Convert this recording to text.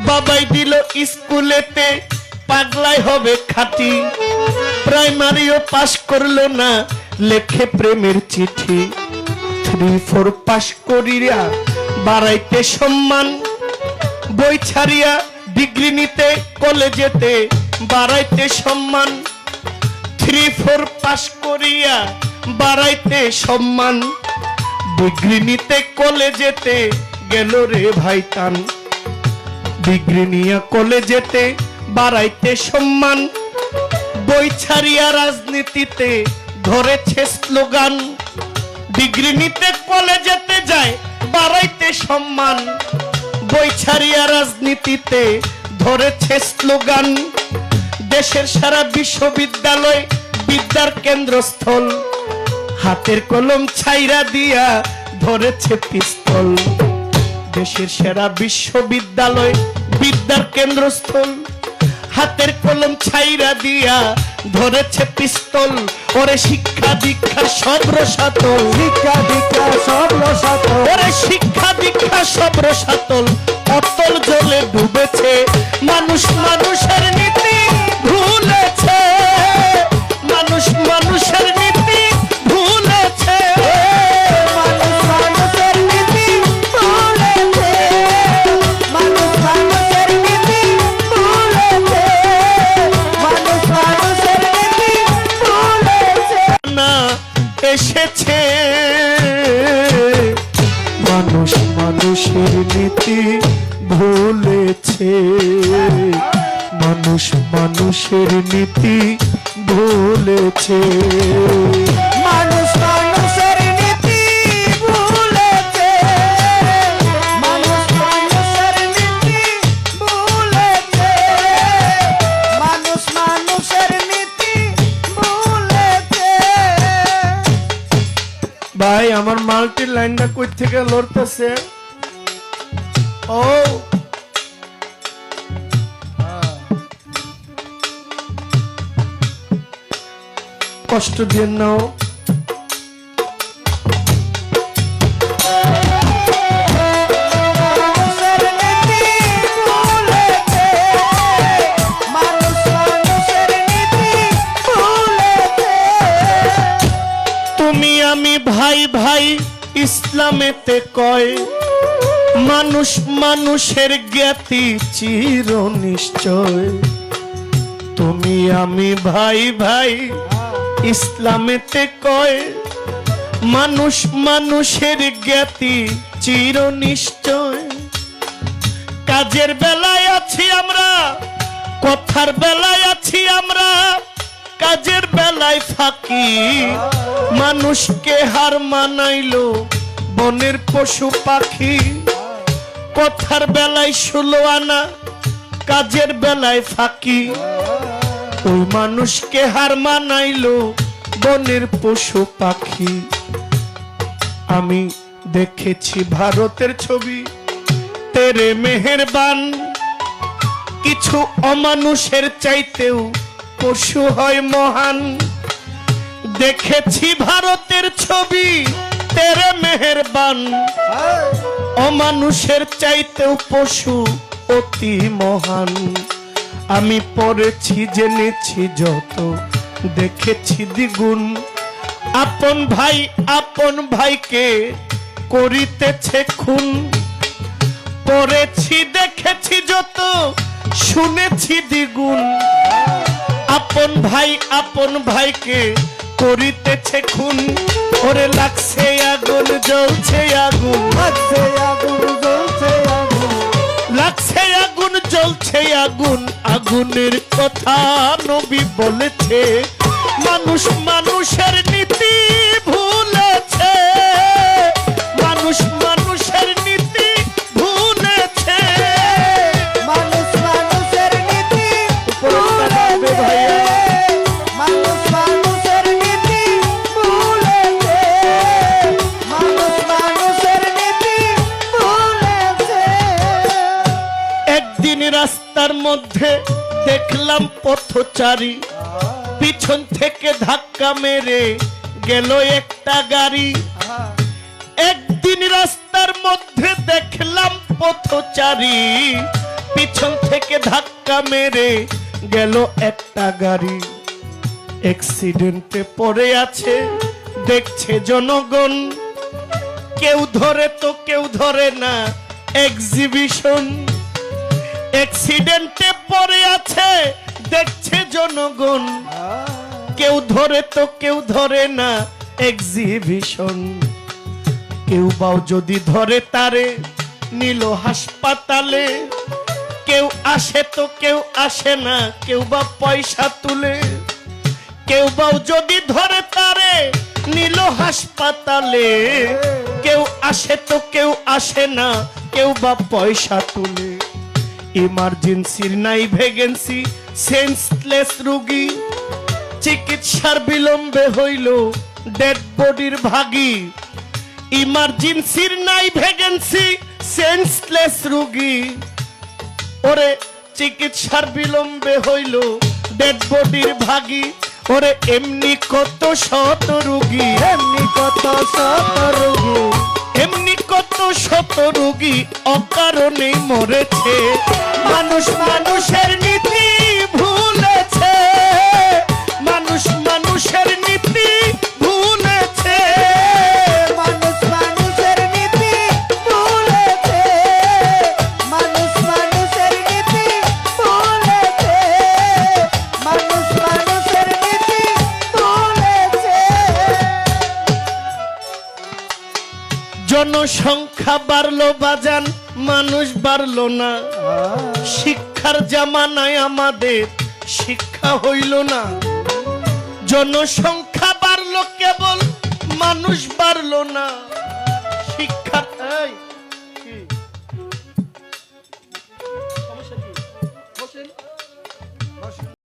বাবাই দিল স্কুলেতে পাগলাই হবে খাঁটি প্রাইমারিও পাস করলো না লেখে প্রেমের চিঠি 3-4 পাস করিয়া বাড়াইতে সম্মান বই ছাড়িয়া ডিগ্রি নিতে কলেজেতে বাড়াইতে সম্মান 3-4 পাস করিয়া বাড়াইতে সম্মান ডিগ্রি নিতে কলেজেতে গেল রে ভাই টান ডিগ্রি নিয়া কলেজেতে বাড়াইতে সম্মান বই ছাড়িয়া রাজনীতিতে ধরেছে স্লোগান ডিগ্রি নিতে কলেজেতে যায় বাড়াইতে সম্মান বই ছাড়িয়া রাজনীতিতে ধরেছে স্লোগান দেশের সারা বিশ্ববিদ্যালয় বিদ্যার কেন্দ্রস্থল হাতের কলম ছাইরা দিয়া ধরেছে পিস্তল দেশের সেরা বিশ্ববিদ্যালয় বিদ্যার কেন্দ্রস্থল হাতের কলম ছাইরা দিয়া ধরেছে পিস্তল ওরে শিক্ষা দীক্ষা সব রসাতল শিক্ষা দীক্ষা সব রসাতল ওরে শিক্ষা দীক্ষা সব রসাতল অতল জলে ডুবেছে মানুষ মানুষের নীতি ভুলেছে মানুষ মানুষের নীতি ভুলেছে মানুষ মানুষের নীতি ভুলেছে মানুষ মানুষের নীতি ভুলেছে মানুষ মানুষের নীতি ভুলেছে না এসেছে মানুষ মানুষের নীতি ভুলেছে মানুষ মানুষের নীতি ভুলেছে মানুষ মানুষের নীতি ভুলেছে মানুষ মানুষের নীতি ভুলেছে মানুষ মানুষের নীতি ভুলেছে ভাই আমার মাল্টি লাইনটা কই থেকে লড়তেছে ও কষ্ট দিয়ে নাও মানুষের নীতি ভুলেছে মানুষ মানুষের নীতি ভুলেছে তুমি আমি ভাই ভাই ইসলামেতে কয় মানুষ মানুষের জ্ঞাতি চির নিশ্চয় তুমি আমি ভাই ভাই ইসলামেতে কয় মানুষ মানুষের জ্ঞাতি চির নিশ্চয় কাজের বেলায় আছি আমরা কথার বেলায় আছি আমরা কাজের বেলায় ফাঁকি মানুষকে হার মানাইলো বনের পশু পাখি কথার বেলায় 16 আনা কাজের বেলায় ফাঁকি ওই মানুষকে হার মানাইলো বনের পশু পাখি আমি দেখেছি ভারতের ছবি তেরে মেহেরবান কিছু অমানুষের চাইতেও পশু হয় মহান দেখেছি ভারতের ছবি তেরে মেহেরবান অমানুষের চাইতেও পশু অতি মহান আমি পড়েছি জেনেছি যত দেখেছি দ্বিগুণ আপন ভাইকে করিতেছে খুন পড়েছি দেখেছি যত শুনেছি দ্বিগুণ আপন ভাইকে করিতেছে খুন ওরে লাগছে আগুন জ্বলছে আগুন লাগছে আগুন জ্বলছে আগুন লাগছে আগুন জ্বলছে আগুন আগুনের কথা নবী বলেছে মানুষ মানুষের নীতি ভুলেছে মানুষ মানুষের নীতি ভুলেছে মানুষ মানুষের নীতি ভুলেছে ভাইয়া মানুষ মানুষের নীতি ভুলেছে মানুষ মানুষের নীতি ভুলেছে একদিন রাস্তার মধ্যে দেখলাম পথচারী পিছন থেকে ধাক্কা মেরে গেল একটা গাড়ি একদিন রাস্তার মধ্যে দেখলাম পথচারী পিছন থেকে ধাক্কা মেরে গেল একটা গাড়ি, অ্যাক্সিডেন্টে পড়ে আছে দেখছে জনগণ, কেউ ধরে তো কেউ ধরে না, এক্সিবিশন। অ্যাক্সিডেন্টে পড়ে আছে দেখছে জনগণ, কেউ ধরে তো কেউ ধরে না, এক্সিবিশন। কেউ বাও যদি ধরে তারে নিল হাসপাতালে, কেউ আসে তো কেউ আসে না, কেউ বা পয়সা তুলে। কেউ বাও যদি ধরে তারে নিল হাসপাতালে, কেউ আসে তো কেউ আসে না, কেউ বা পয়সা তুলে। ইমার্জেন্সির নাই ভ্যাকেন্সি, সেন্সলেস রোগী, চিকিৎসার বিলম্বে হইল ডেড বডির ভাগী। ইমার্জেন্সির নাই ভ্যাকেন্সি, সেন্সলেস রোগী, ওরে চিকিৎসার বিলম্বে হইল ডেড বডির ভাগী। ওরে এমনি কত শত রোগী, এমনি কত শত রোগী, এমনি কত শত রোগী অকারণেই মরেছে। মানুষ মানুষের নীতি ভুলেছে, মানুষ মানুষের নীতি ভুলেছে। মানুষ মানুষের নীতি ভুলেছে, মানুষ মানুষের নীতি ভুলেছে, মানুষ মানুষের নীতি ভুলেছে। জনসংখ্যা বাড়লো বাজান, মানুষ বাড়লো না। শিক্ষার জামানায় আমাদের শিক্ষা হইল না। জনসংখ্যা বাড়লো কেবল, মানুষ বাড়লো না। শিক্ষা এই, কি? সমস্যা কি? বসেন।